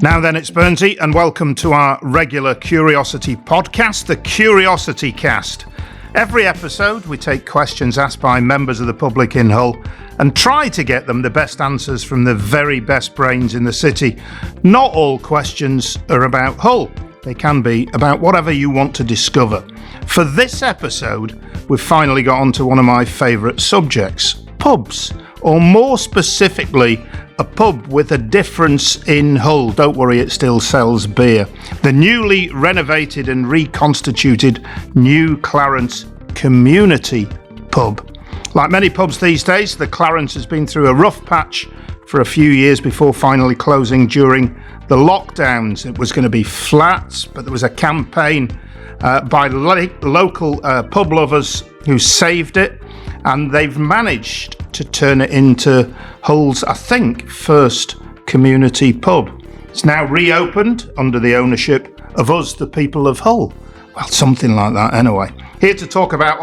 Now then, it's Burnsy, and welcome to our regular Curiosity podcast, the CuriosityCast. Every episode, we take questions asked by members of the public in Hull and try to get them the best answers from the very best brains in the city. Not all questions are about Hull. They can be about whatever you want to discover. For this episode, we've finally got onto one of my favourite subjects, pubs, or more specifically, a pub with a difference in Hull. Don't worry, it still sells beer. The newly renovated and reconstituted New Clarence Community Pub. Like many pubs these days, the Clarence has been through a rough patch for a few years before finally closing during the lockdowns. It was going to be flats, but there was a campaign by local pub lovers who saved it, and they've managed to turn it into Hull's, I think, first community pub. It's now reopened under the ownership of us, the people of Hull. Well, something like that anyway. Here to talk about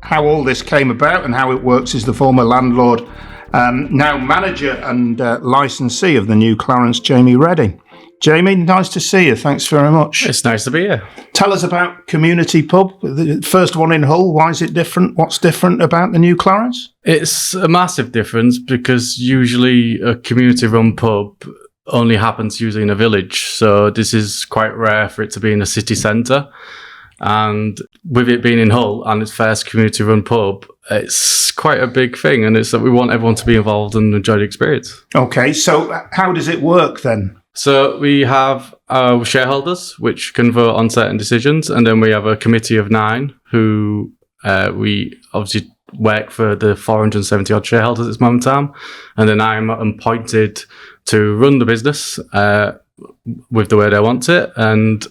how all this came about and how it works is the former landlord, now manager and licensee of the New Clarence, Jamie Redding. Jamie, nice to see you. Thanks very much. It's nice to be here. Tell us about Community Pub, the first one in Hull. Why is it different? What's different about the New Clarence? It's a massive difference because usually a community-run pub only happens usually in a village. So this is quite rare for it to be in a city centre. And with it being in Hull and its first community-run pub, it's quite a big thing. And it's that we want everyone to be involved and enjoy the experience. Okay, so how does it work then? So we have our shareholders, which can vote on certain decisions, and then we have a committee of 9 who we obviously work for the 470 odd shareholders at this moment in time, and then I'm appointed to run the business with the way they want it, and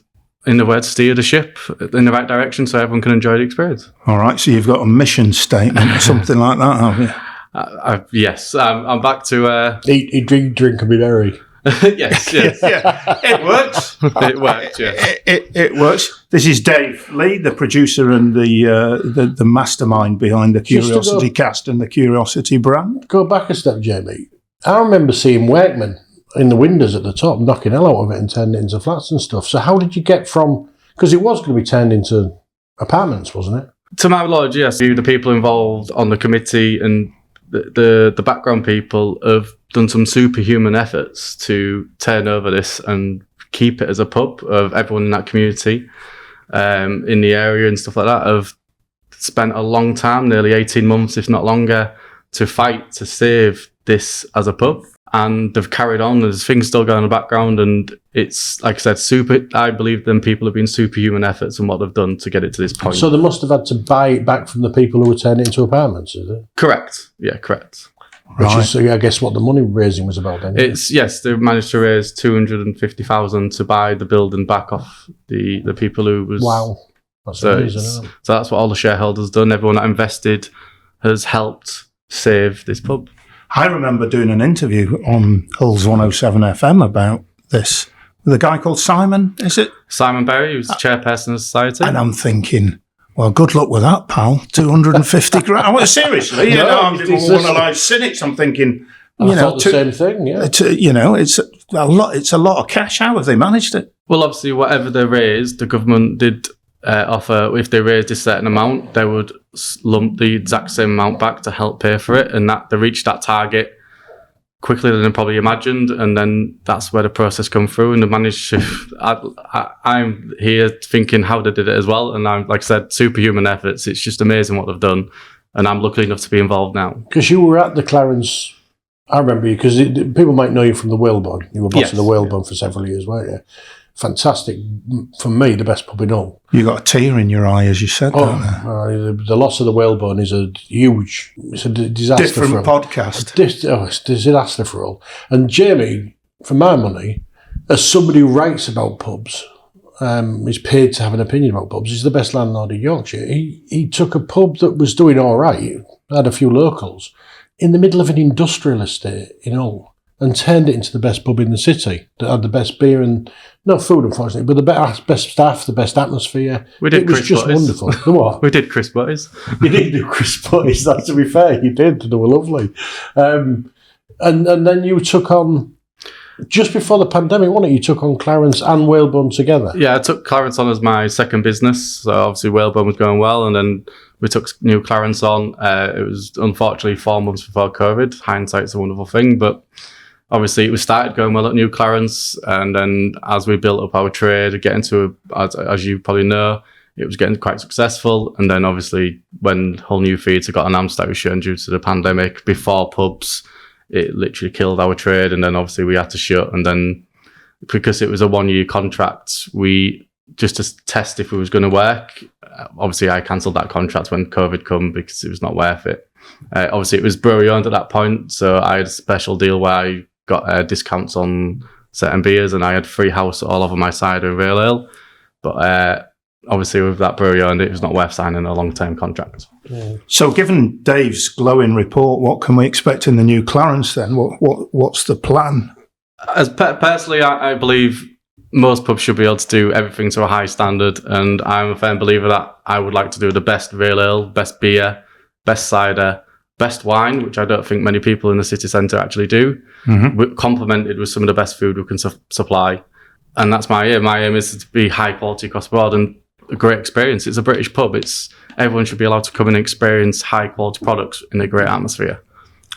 in the way to steer the ship in the right direction so everyone can enjoy the experience. All right, so you've got a mission statement or something like that, have you? Yes, I'm back to... Eat, drink, and be merry. yes. Yeah, it works. It works, yes. It works. This is Dave Lee, the producer and the mastermind behind the Curiosity Cast and the Curiosity brand. Go back a step, Jamie. I remember seeing workmen in the windows at the top knocking hell out of it and turning it into flats and stuff. So how did you get from... Because it was going to be turned into apartments, wasn't it? To my knowledge, yes. The people involved on the committee and the background people have done some superhuman efforts to turn over this and keep it as a pub. Of everyone in that community in the area and stuff like that have spent a long time, nearly 18 months, if not longer, to fight to save this as a pub. And they've carried on. There's things still going in the background, and it's, like I said, I believe them people have been superhuman efforts in what they've done to get it to this point. So they must have had to buy it back from the people who were turning it into apartments, is it? Correct. Yeah, correct. Which is, I guess, what the money raising was about then. Yes, they've managed to raise 250,000 to buy the building back off the people who was... Wow. That's amazing, isn't it? So that's what all the shareholders done. Everyone that invested has helped save this pub. I remember doing an interview on Hull's 107 FM about this with a guy called Simon, is it? Simon Berry, who's the chairperson of the society. And I'm thinking, well, good luck with that, pal. 250 grand. I was seriously, I'm one of life's cynics. I'm thinking, I thought the same thing, yeah. It's a lot of cash. How have they managed it? Well, obviously, whatever they raised, the government did offer, if they raised a certain amount, they would lump the exact same amount back to help pay for it, and that they reached that target quicker than they probably imagined, and then that's where the process come through, and they managed to... I'm here thinking how they did it as well, and I'm, like I said, superhuman efforts. It's just amazing what they've done, and I'm lucky enough to be involved now. Because you were at the Clarence... I remember you, because people might know you from the Whalebone. You were boss of the Whalebone for several years, weren't you? Fantastic. For me, the best pub in Hull. You got a tear in your eye, as you said. The loss of the Whalebone is a huge... It's a disaster. Different podcast. It's a disaster for Hull. And Jamie, for my money, as somebody who writes about pubs, is paid to have an opinion about pubs, he's the best landlord in Yorkshire. He took a pub that was doing all right, had a few locals, in the middle of an industrial estate in Hull, and turned it into the best pub in the city that had the best beer and not food, unfortunately, but the best staff, the best atmosphere. It was just wonderful. The what? We did crisp butties. You did do crisp butties. That's, to be fair, you did. They were lovely. And then you took on Just before the pandemic, wasn't it? You took on Clarence and Whalebone together. Yeah, I took Clarence on as my second business. So obviously Whalebone was going well, and then we took new Clarence on. It was unfortunately 4 months before COVID. Hindsight's a wonderful thing, but obviously it was started going well at new Clarence, and then as we built up our trade, getting to, as you probably know, it was getting quite successful. And then obviously when whole new feeds got announced that was shutting due to the pandemic before pubs, it literally killed our trade. And then obviously we had to shut. And then because it was a 1-year contract, we just to test if it was going to work. Obviously I cancelled that contract when COVID come because it was not worth it. Obviously it was brewery owned at that point. So I had a special deal where I got discounts on certain beers, and I had free house all over my cider and real ale. But obviously with that brewery owned, it was not worth signing a long-term contract. Yeah. So given Dave's glowing report, what can we expect in the new Clarence then? What's the plan? As personally, I believe most pubs should be able to do everything to a high standard, and I'm a firm believer that I would like to do the best real ale, best beer, best cider, best wine, which I don't think many people in the city centre actually do, complemented with some of the best food we can supply. And that's my aim. My aim is to be high quality across the board and a great experience. It's a British pub. Everyone should be allowed to come and experience high quality products in a great atmosphere.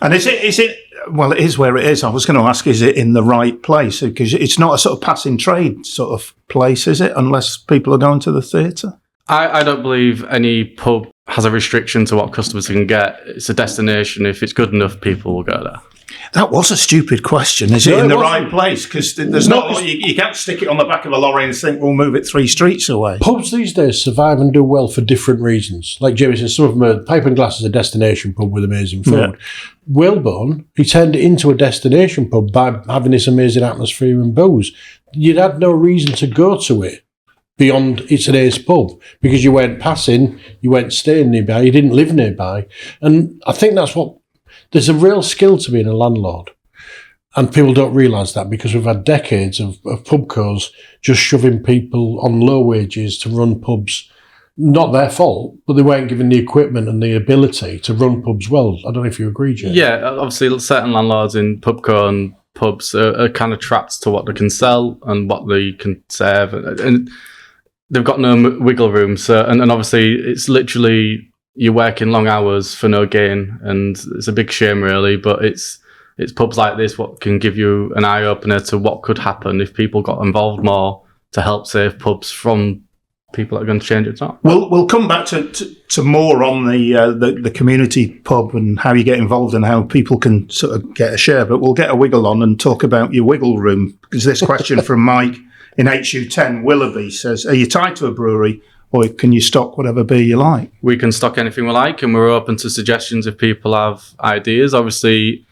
And is it, well, it is where it is. I was going to ask, is it in the right place? Because it's not a sort of passing trade sort of place, is it? Unless people are going to the theatre? I don't believe any pub has a restriction to what customers can get. It's a destination. If it's good enough, people will go there. That was a stupid question. Is it in the right place? Because there's you can't stick it on the back of a lorry and think we'll move it 3 streets away. Pubs these days survive and do well for different reasons. Like Jamie says, some of them are Pipe and Glass is a destination pub with amazing food. Yeah. Whalebone, he turned it into a destination pub by having this amazing atmosphere and booze. You'd had no reason to go to it beyond it's an ace pub because you weren't passing, you weren't staying nearby, you didn't live nearby. And I think that's what... There's a real skill to being a landlord. And people don't realise that because we've had decades of pubcos just shoving people on low wages to run pubs. Not their fault, but they weren't given the equipment and the ability to run pubs well. I don't know if you agree, Jay. Yeah, obviously certain landlords in pubco and pubs are kind of trapped to what they can sell and what they can serve. And they've got no wiggle room. So, and obviously it's literally... You're working long hours for no gain, and it's a big shame, really. But it's pubs like this what can give you an eye opener to what could happen if people got involved more to help save pubs from people that are going to change it. We'll come back to more on the community pub and how you get involved and how people can sort of get a share. But we'll get a wiggle on and talk about your wiggle room, because this question from Mike in HU10 Willoughby says, "Are you tied to a brewery? Or can you stock whatever beer you like?" We can stock anything we like, and we're open to suggestions if people have ideas. Obviously,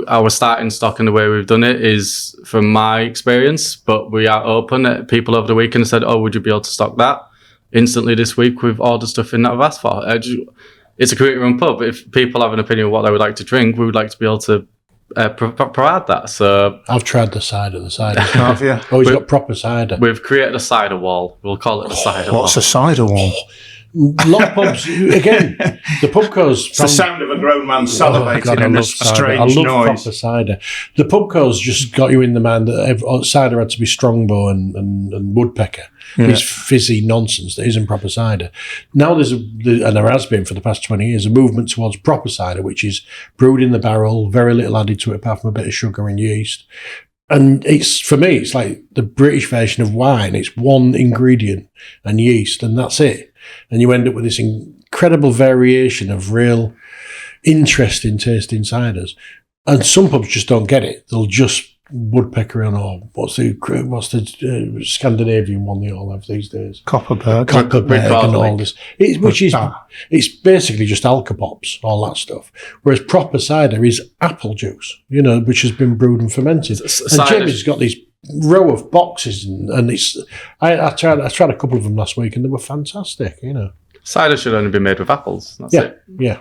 our starting stock and the way we've done it is from my experience, but we are open. People over the weekend said, "Oh, would you be able to stock that?" Instantly this week, we've ordered stuff in that I've asked for. It's a community-run pub. If people have an opinion of what they would like to drink, we would like to be able to provide that. So I've tried the cider. Have you? Oh, he's got proper cider. We've created a cider wall. We'll call it a cider wall. What's a cider wall? A lot of pubs, again, the pubcos... It's the sound of a grown man salivating in a strange I love noise. Proper cider. The pubcos just got you in the mind that cider had to be Strongbow and Woodpecker. Yeah. This fizzy nonsense that isn't proper cider. Now and there has been for the past 20 years, a movement towards proper cider, which is brewed in the barrel, very little added to it apart from a bit of sugar and yeast. And for me, it's like the British version of wine. It's one ingredient and yeast, and that's it. And you end up with this incredible variation of real interesting tasting ciders. And some pubs just don't get it. They'll just Woodpecker or what's the Scandinavian one they all have these days? Copperberg and all this. It's basically just alcopops, all that stuff. Whereas proper cider is apple juice, which has been brewed and fermented. And Jamie's got these row of boxes, and it's. I tried a couple of them last week, and they were fantastic. Cider should only be made with apples. That's it. Yeah,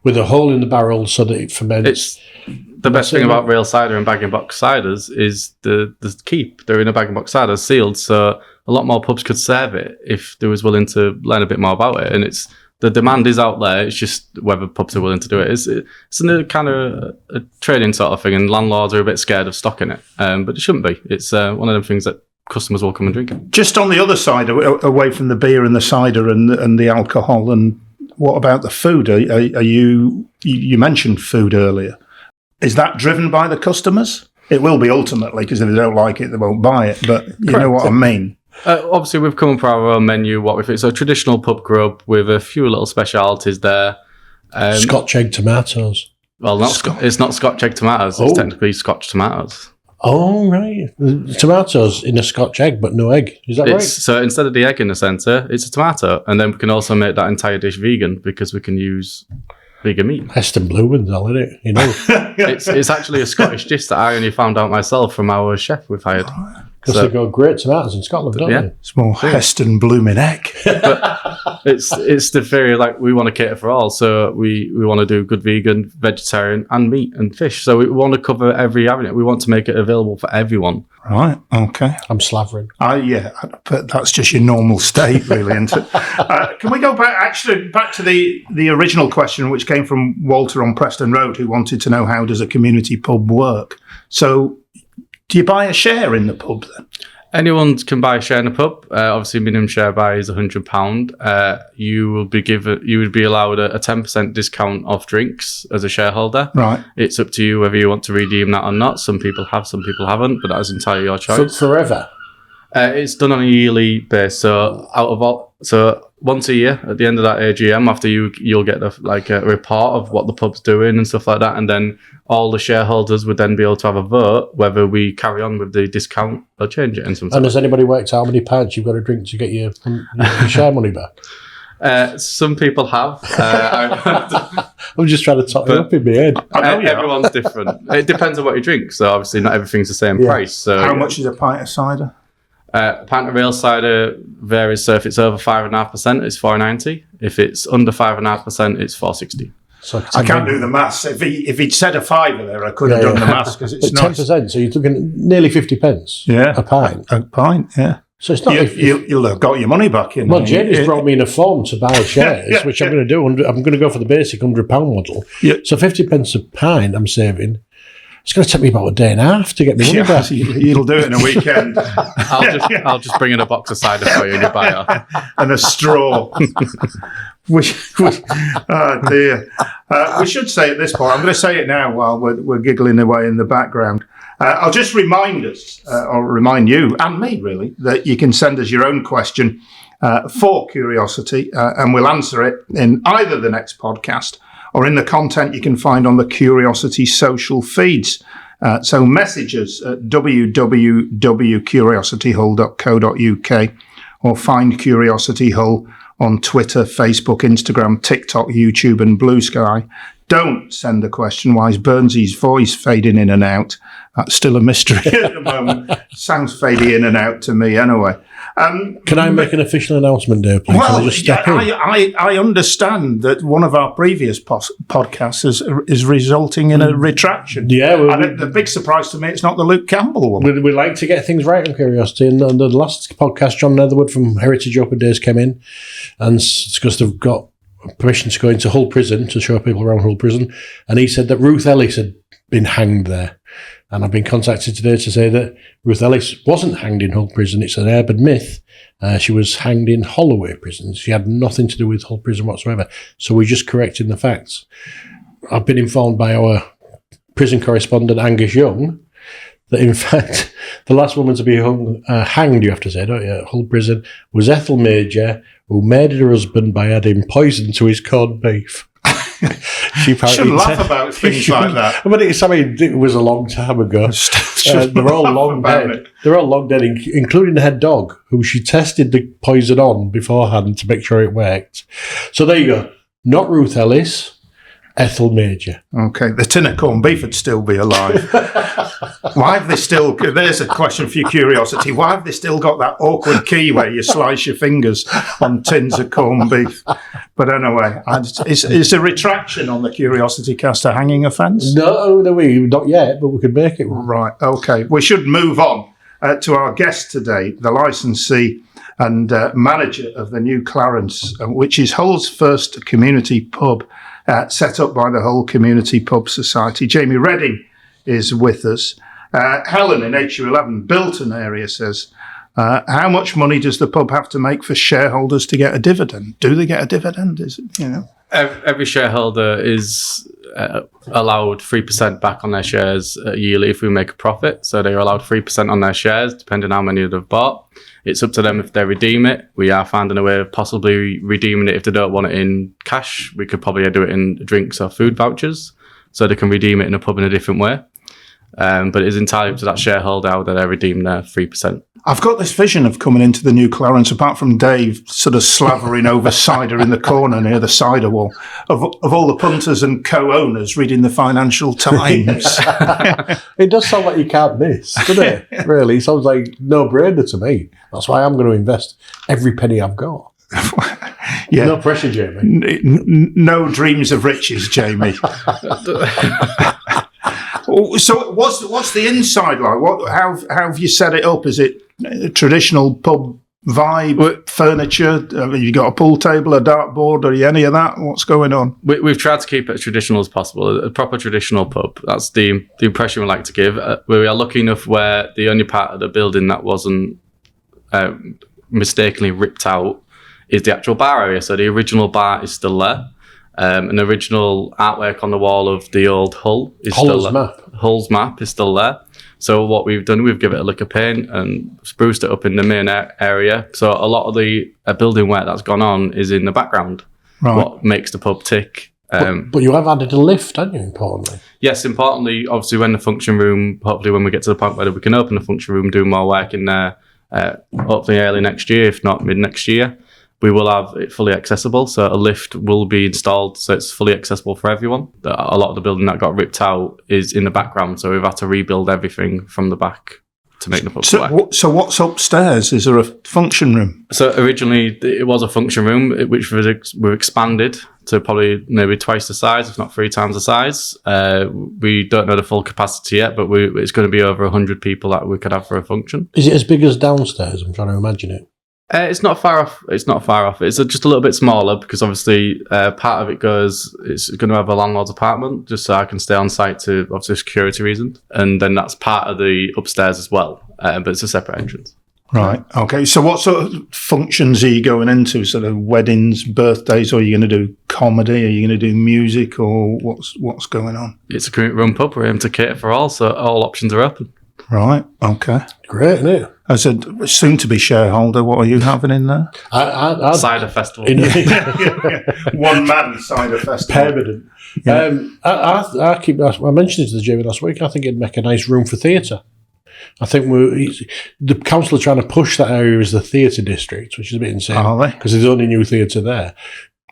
with a hole in the barrel so that it ferments. The best thing about real cider and bag-in-box ciders is the keep. They're in a bag-in-box cider, sealed, so a lot more pubs could serve it if they was willing to learn a bit more about it. And it's The demand is out there. It's just whether pubs are willing to do it. It's a kind of a trading sort of thing, and landlords are a bit scared of stocking it. But it shouldn't be. It's one of them things that customers will come and drink it. Just on the other side, away from the beer and the cider and the alcohol, and what about the food? Are you mentioned food earlier. Is that driven by the customers? It will be ultimately, because if they don't like it, they won't buy it. But you know what I mean. Obviously, we've come up with our own menu. What if it's a traditional pub grub with a few little specialities there? Scotch egg tomatoes. Well, it's not Scotch egg tomatoes. It's technically Scotch tomatoes. Oh, right. Tomatoes in a Scotch egg, but no egg. Is that right? So instead of the egg in the centre, it's a tomato. And then we can also make that entire dish vegan because we can use vegan meat. Heston Blumen's all in it, you know. It's actually a Scottish dish that I only found out myself from our chef we've hired. Because they've got great tomatoes in Scotland, don't they? It's more Heston blooming egg. But it's the theory, like, we want to cater for all. So we want to do good vegan, vegetarian, and meat and fish. So we want to cover every avenue. We want to make it available for everyone. Right, okay. I'm slavering. But that's just your normal state, really, isn't it? Can we go back to the original question, which came from Walter on Preston Road, who wanted to know, how does a community pub work? So do you buy a share in the pub then? Anyone can buy a share in a pub. Obviously, minimum share buy is £100. You would be allowed a 10% discount off drinks as a shareholder. Right. It's up to you whether you want to redeem that or not. Some people have, some people haven't, but that is entirely your choice. Forever. It's done on a yearly basis. So once a year, at the end of that AGM, after you'll get a report of what the pub's doing and stuff like that, and then all the shareholders would then be able to have a vote whether we carry on with the discount or change it. And has anybody worked out how many pints you've got to drink to get your share money back? Some people have. I'm just trying to top it up in my head. Everyone's different. It depends on what you drink. So obviously not everything's the same price. So how much is a pint of cider? A pint of real cider varies. So if it's over 5.5%, it's £4.90. If it's under 5.5%, it's £4.60. So I can't do the maths. If he'd said a fiver there, I could have done the maths, because it's not 10%. So you're talking nearly 50 pence. Yeah, a pint. A pint. Yeah. So it's not. You'll have got your money back in. Well, Jamie's brought me in a form to buy shares, which I'm going to do. I'm going to go for the basic £100 model. Yeah. So 50 pence a pint I'm saving. It's going to take me about a day and a half to get my money back. You'll do it in a weekend. I'll just bring in a box of cider for you and you buy it. And a straw. Oh dear. We should say at this point, I'm going to say it now while we're giggling away in the background. I'll just remind us, or remind you, and me really, that you can send us your own question for Curiosity, and we'll answer it in either the next podcast or in the content you can find on the Curiosity social feeds. So message us at www.curiosityhull.co.uk or find Curiosity Hull on Twitter, Facebook, Instagram, TikTok, YouTube and Blue Sky. Don't send a question. Why is Burnsy's voice fading in and out? That's still a mystery at the moment. Sounds fading in and out to me anyway. Can I make an official announcement there, please? Well, Can I just step in? I understand that one of our previous podcasts is resulting in a retraction. Yeah. And the big surprise to me, it's not the Luke Campbell one. We like to get things right on Curiosity. And on the last podcast, John Netherwood from Heritage Open Days came in, and because they've got permission to go into Hull Prison to show people around Hull Prison. And he said that Ruth Ellis had been hanged there. And I've been contacted today to say that Ruth Ellis wasn't hanged in Hull Prison. It's an urban myth. She was hanged in Holloway Prison. She had nothing to do with Hull Prison whatsoever. So we're just correcting the facts. I've been informed by our prison correspondent, Angus Young, that in fact the last woman to be hanged, you have to say, don't you, at Hull Prison, was Ethel Major, who murdered her husband by adding poison to his corned beef. She shouldn't laugh about things like that. But it was a long time ago. They're all long dead. They're all long dead, including the head dog, who she tested the poison on beforehand to make sure it worked. So there you go. Not Ruth Ellis, Ethel Major. Okay, the tin of corned beef would still be alive. Why have they still... There's a question for your Curiosity. Why have they still got that awkward key where you slice your fingers on tins of corned beef? But anyway, is a retraction on the Curiosity Cast a hanging offence? No, not yet, but we could make it. Right, okay. We should move on. to our guest today, the licensee and manager of the new Clarence, which is Hull's first community pub set up by the Hull Community Pub Society. Jamie Redding is with us. Helen in HU11, Bilton area, says, how much money does the pub have to make for shareholders to get a dividend? Do they get a dividend? Is it, Every shareholder is allowed 3% back on their shares yearly if we make a profit. So they're allowed 3% on their shares, depending on how many they've bought. It's up to them if they redeem it. We are finding a way of possibly redeeming it if they don't want it in cash. We could probably do it in drinks or food vouchers, so they can redeem it in a pub in a different way. But it is entirely up to that shareholder how they redeem their 3%. I've got this vision of coming into the new Clarence, apart from Dave sort of slavering over cider in the corner near the cider wall, of all the punters and co-owners reading the Financial Times. It does sound like you can't miss, doesn't it? Really, it sounds like no-brainer to me. That's why I'm going to invest every penny I've got. Yeah. No pressure, Jamie. No dreams of riches, Jamie. So what's the inside like? How have you set it up? Is it a traditional pub vibe, furniture? Have you got a pool table, a dartboard, or any of that? What's going on? We've tried to keep it as traditional as possible, a proper traditional pub. That's the impression we like to give. We are lucky enough where the only part of the building that wasn't mistakenly ripped out is the actual bar area. So the original bar is still there. An original artwork on the wall of the old Hull is still there. Hull's map is still there. So what we've done, we've given it a lick of paint and spruced it up in the main area. So a lot of the building work that's gone on is in the background. Right. What makes the pub tick. But you have added a lift, haven't you, importantly? Yes, importantly, obviously when the function room, hopefully when we get to the point where we can open the function room, do more work in there, hopefully early next year, if not mid next year. We will have it fully accessible, so a lift will be installed so it's fully accessible for everyone. A lot of the building that got ripped out is in the background, so we've had to rebuild everything from the back to make the pub work. So what's upstairs? Is there a function room? So originally it was a function room, which we've expanded to probably maybe twice the size, if not 3 times the size. We don't know the full capacity yet, but it's going to be over 100 people that we could have for a function. Is it as big as downstairs? I'm trying to imagine it. It's not far off. It's just a little bit smaller because obviously part of it it's going to have a landlord's apartment just so I can stay on site to obviously security reasons, and then that's part of the upstairs as well. But it's a separate entrance. Right. Okay. So what sort of functions are you going into? Sort of weddings, birthdays, or are you going to do comedy? Are you going to do music, or what's going on? It's a community run pub. We're aiming to cater for all, so all options are open. Right. Okay. Great, isn't it? I said, soon-to-be shareholder, what are you having in there? Cider festival. One-man cider festival. Permanent. Yeah. I mentioned it to the Jamie last week. I think it'd make a nice room for theatre. I think the council are trying to push that area as the theatre district, which is a bit insane. Are they? Because there's only new theatre there.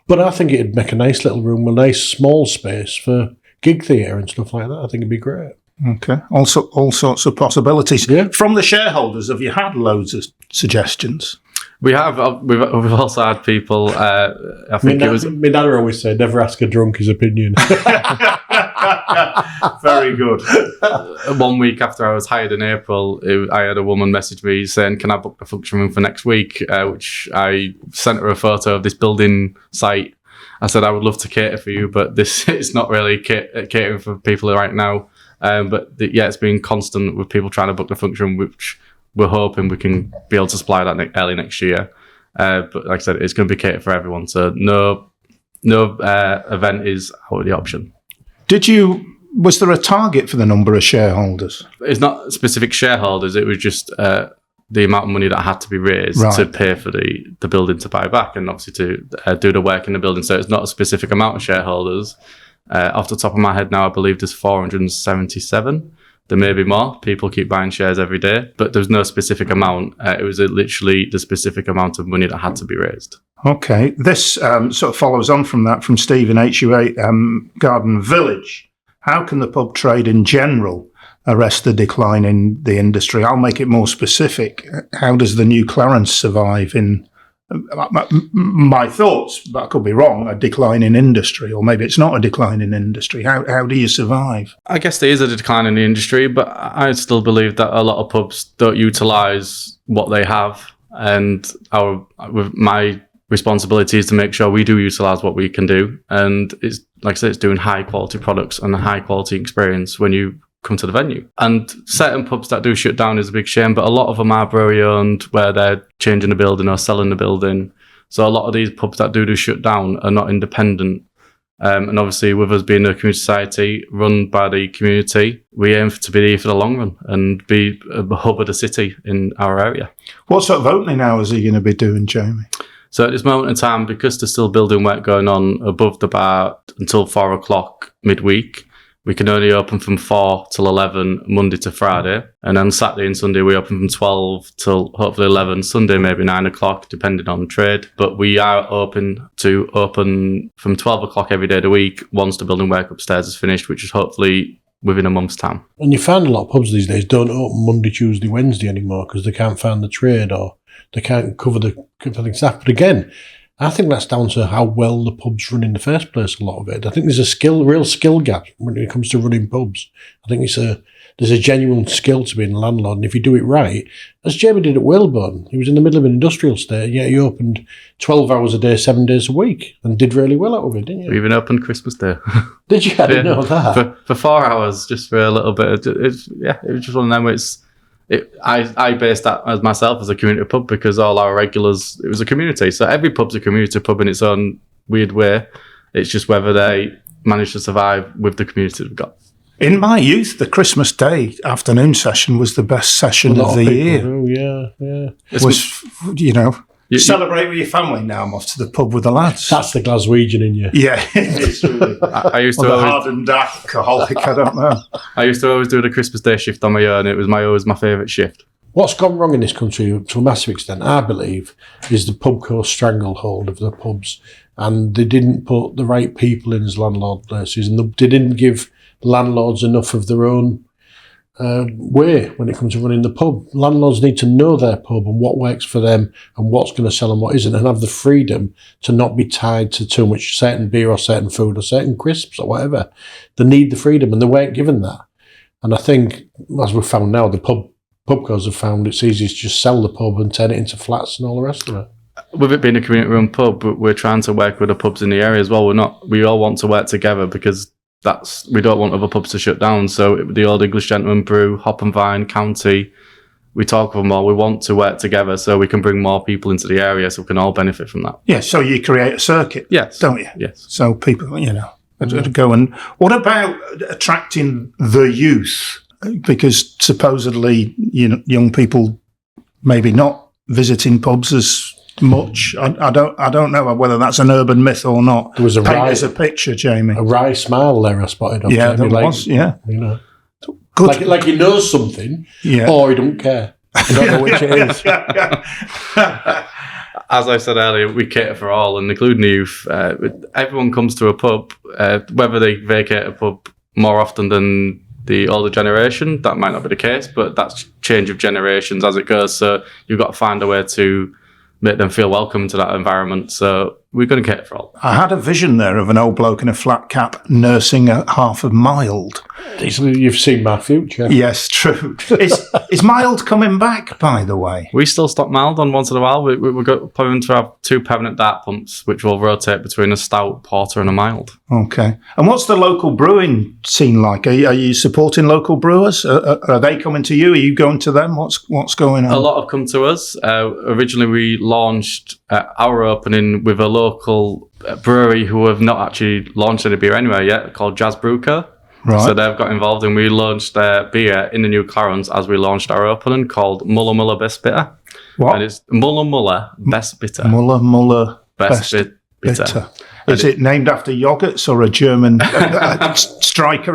But I think it'd make a nice little room, a nice small space for gig theatre and stuff like that. I think it'd be great. Okay. Also, all sorts of possibilities. Yeah. From the shareholders, have you had loads of suggestions? We have. We've also had people. I think my dad always said, "Never ask a drunk his opinion." Very good. 1 week after I was hired in April, I had a woman message me saying, "Can I book the function room for next week?" Which I sent her a photo of this building site. I said, "I would love to cater for you, but this is not really catering for people right now." It's been constant with people trying to book the function room, which we're hoping we can be able to supply that early next year. But like I said, it's going to be catered for everyone, so no event is out of the option. Was there a target for the number of shareholders? It's not specific shareholders. It was just the amount of money that had to be raised to pay for the building to buy back, and obviously to do the work in the building. So it's not a specific amount of shareholders. Off the top of my head now, I believe there's 477. There may be more. People keep buying shares every day, but there's no specific amount. It was literally the specific amount of money that had to be raised. Okay. This sort of follows on from that, from Steve in HU8 Garden Village. How can the pub trade in general arrest the decline in the industry? I'll make it more specific. How does the new Clarence survive in my thoughts, but I could be wrong, a decline in industry, or maybe it's not a decline in industry. How do you survive? I guess there is a decline in the industry, but I still believe that a lot of pubs don't utilise what they have, and my responsibility is to make sure we do utilise what we can do, and it's like I said, it's doing high quality products and a high quality experience when you come to the venue. And certain pubs that do shut down is a big shame, but a lot of them are brewery owned, where they're changing the building or selling the building. So a lot of these pubs that do shut down are not independent. And obviously, with us being a community society run by the community, we aim to be here for the long run and be a hub of the city in our area. What sort of opening hours are you going to be doing, Jamie? So at this moment in time, because there's still building work going on above the bar until 4 o'clock midweek, we can only open from 4 till 11 Monday to Friday. And then Saturday and Sunday, we open from 12 till hopefully 11. Sunday, maybe 9 o'clock, depending on trade. But we are open from 12 o'clock every day of the week once the building work upstairs is finished, which is hopefully within a month's time. And you find a lot of pubs these days don't open Monday, Tuesday, Wednesday anymore because they can't find the trade or they can't cover the staff. But again, I think that's down to how well the pubs run in the first place, a lot of it. I think there's a real skill gap when it comes to running pubs. I think there's a genuine skill to being a landlord, and if you do it right, as Jamie did at Whalebone, he was in the middle of an industrial estate, yet he opened 12 hours a day, 7 days a week, and did really well out of it, didn't you? We even opened Christmas Day. Did you? I didn't know that. For 4 hours, just for a little bit. It was just one of them where I based that as myself as a community pub because all our regulars, it was a community. So every pub's a community pub in its own weird way. It's just whether they manage to survive with the community they've got. In my youth, the Christmas Day afternoon session was the best session of the year. Oh, yeah. It was, celebrate with your family. Now I'm off to the pub with the lads. That's the Glaswegian in you. Yeah, it's really. I used to the hardened alcoholic, I don't know. I used to always do the Christmas Day shift on my own. It was always my favourite shift. What's gone wrong in this country to a massive extent, I believe, is the pub course stranglehold of the pubs. And they didn't put the right people in as landlord places, and they didn't give landlords enough of their own way when it comes to running the pub. Landlords need to know their pub and what works for them and what's going to sell and what isn't, and have the freedom to not be tied to too much certain beer or certain food or certain crisps or whatever. They need the freedom, and they weren't given that. And I think, as we've found now, the pub codes have found it's easy to just sell the pub and turn it into flats and all the rest of it. With it being a community-run pub, we're trying to work with the pubs in the area as well. We all want to work together because we don't want other pubs to shut down. So the Old English Gentleman Brew, Hop and Vine, County, we talk with them all. We want to work together so we can bring more people into the area so we can all benefit from that. Yeah, so you create a circuit, yes, don't you? Yes. So people, go and... What about attracting the youth? Because supposedly, young people maybe not visiting pubs as much. I don't know whether that's an urban myth or not. There was a Paint us a picture, Jamie. A wry smile there I spotted on Jamie. There was, yeah. Good. Like he knows something, or he don't care. I don't know which it is. As I said earlier, we cater for all, and including the youth. Everyone comes to a pub, whether they vacate a pub more often than the older generation, that might not be the case, but that's change of generations as it goes. So you've got to find a way to make them feel welcome to that environment. So we're going to cater for all. I had a vision there of an old bloke in a flat cap nursing a half of Mild. You've seen my future. Yes, true. Is Mild coming back, by the way? We still stock Mild on once in a while. We're planning to have 2 permanent dark pumps, which will rotate between a stout, porter and a mild. Okay. And what's the local brewing scene like? Are you supporting local brewers? Are they coming to you? Are you going to them? What's going on? A lot have come to us. Originally, we launched our opening with a local brewery who have not actually launched any beer anywhere yet, called Jazz Brew Co. Right. So they've got involved, and we launched their beer in the new Clarence as we launched our opening, called Muller Muller Best Bitter. What? And it's Muller Muller Best Bitter. Muller Muller Best Bitter. Is it named after yogurts or a German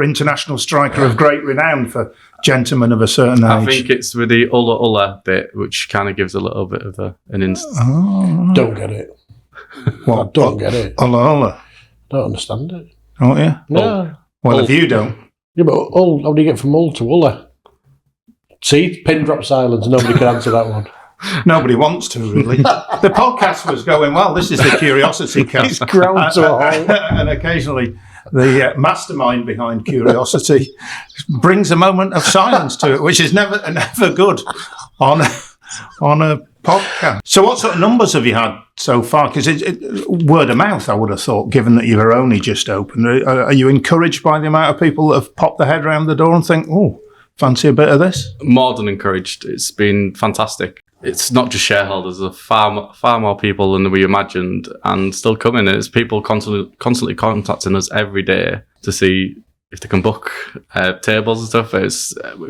international striker of great renown for gentlemen of a certain age? I think it's with the Ulla Ulla bit, which kind of gives a little bit of an instant. Oh. Don't get it. What? I don't get it. Ulla Ulla. Don't understand it. Oh, yeah? No. Well, if you don't. Yeah, but how do you get from Ull to Ulla? See, pin drop silence. Nobody can answer that one. Nobody wants to, really. The podcast was going well. This is the CuriosityCast. It's ground to a halt. And occasionally the mastermind behind Curiosity brings a moment of silence to it, which is never good on a podcast. So what sort of numbers have you had so far? Because word of mouth, I would have thought, given that you were only just open. Are you encouraged by the amount of people that have popped their head around the door and think, oh, fancy a bit of this? More than encouraged. It's been fantastic. It's not just shareholders. There's far more people than we imagined, and still coming. It's people constantly contacting us every day to see if they can book tables and stuff.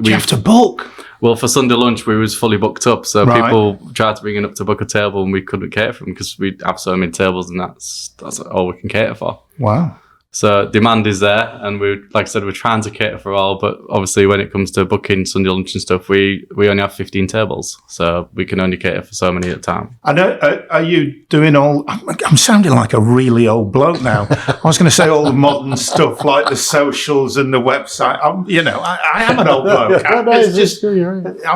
You have to book? Well, for Sunday lunch, we was fully booked up, so Right. people tried to bring in up to book a table, and we couldn't cater for them because we have so many tables, and that's all we can cater for. Wow. So demand is there, and like I said, we're trying to cater for all, but obviously when it comes to booking Sunday lunch and stuff, we only have 15 tables, so we can only cater for so many at a time. I know. Are you doing all? I'm sounding like a really old bloke now. I was going to say all the modern stuff like the socials and the website. I am an old bloke. I'm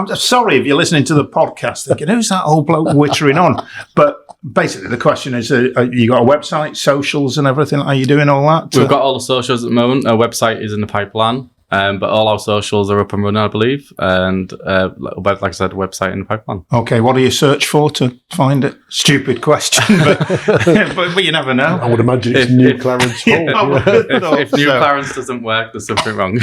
just sorry if you're listening to the podcast thinking, who's that old bloke wittering on? But basically, the question is, you got a website, socials, and everything? Are you doing all that? We've got all the socials at the moment. Our website is in the pipeline, but all our socials are up and running, I believe. And like I said, website in the pipeline. Okay, what do you search for to find it? Stupid question, but you never know. I would imagine it's New Clarence Hall. If New Clarence doesn't work, there's something wrong.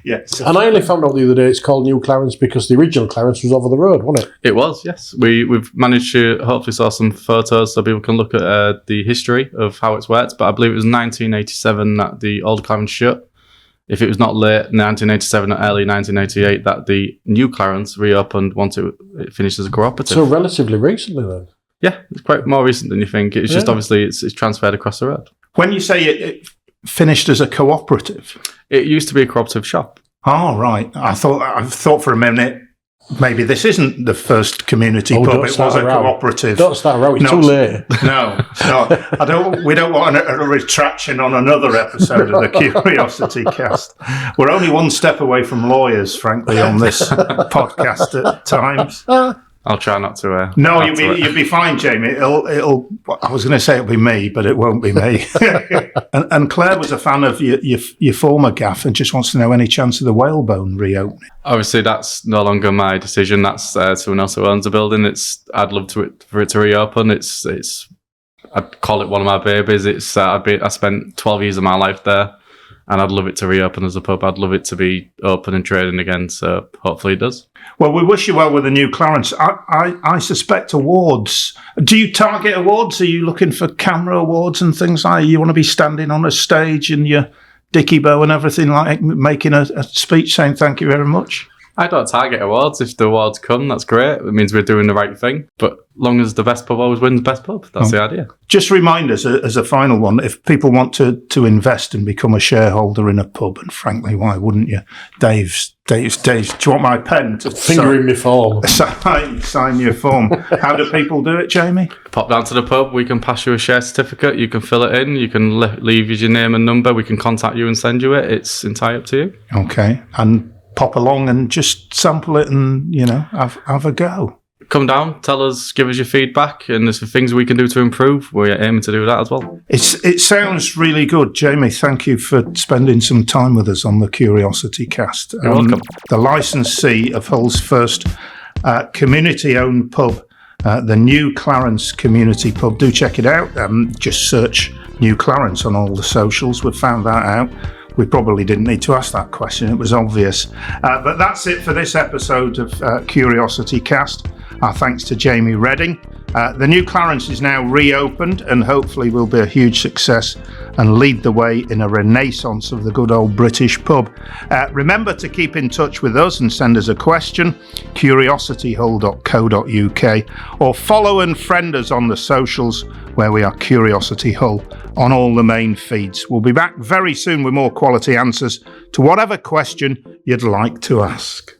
Yeah. And I only found out the other day it's called New Clarence because the original Clarence was over the road, wasn't it? It was, yes. We've managed to hopefully saw some photos so people can look at the history of how it's worked. But I believe it was 1987 that the old Clarence shut. If it was not late 1987 or early 1988, that the new Clarence reopened once it finished as a cooperative. So relatively recently then? Yeah, it's quite more recent than you think. It's just obviously it's transferred across the road. When you say it finished as a cooperative, it used to be a cooperative shop. Oh, right. I thought for a minute maybe this isn't the first community pub. It was a cooperative. Don't start a row. It's too late. No, it's not. We don't want a retraction on another episode of the CuriosityCast. We're only one step away from lawyers, frankly, on this podcast at times. I'll try not to. No, you'll be fine, Jamie. It'll. I was going to say it'll be me, but it won't be me. and Claire was a fan of your former gaff and just wants to know any chance of the Whalebone reopening. Obviously, that's no longer my decision. That's someone else who owns the building. I'd love for it to reopen. I'd call it one of my babies. I spent 12 years of my life there, and I'd love it to reopen as a pub. I'd love it to be open and trading again. So hopefully it does. Well, we wish you well with the new Clarence. I suspect awards. Do you target awards? Are you looking for camera awards and things like that? You want to be standing on a stage in your dicky bow and everything, like making a speech saying thank you very much? I don't target awards. If the awards come, that's great. It means we're doing the right thing. But long as the best pub always wins best pub, that's the idea. Just remind us, as a final one, if people want to invest and become a shareholder in a pub, and frankly, why wouldn't you? Dave, do you want my pen to fingering my form? Sign your form. How do people do it, Jamie? Pop down to the pub. We can pass you a share certificate. You can fill it in. You can leave your name and number. We can contact you and send you it. It's entirely up to you. Okay. And pop along and just sample it and, have a go. Come down, tell us, give us your feedback, and there's things we can do to improve. We're aiming to do that as well. It sounds really good. Jamie, thank you for spending some time with us on the CuriosityCast. You're welcome. The licensee of Hull's first community-owned pub, the New Clarence Community Pub. Do check it out. Just search New Clarence on all the socials. We've found that out. We probably didn't need to ask that question. It was obvious. But that's it for this episode of CuriosityCast. Our thanks to Jamie Redding. The New Clarence is now reopened and hopefully will be a huge success and lead the way in a renaissance of the good old British pub. Remember to keep in touch with us and send us a question, curiosityhull.co.uk, or follow and friend us on the socials where we are Curiosity Hull on all the main feeds. We'll be back very soon with more quality answers to whatever question you'd like to ask.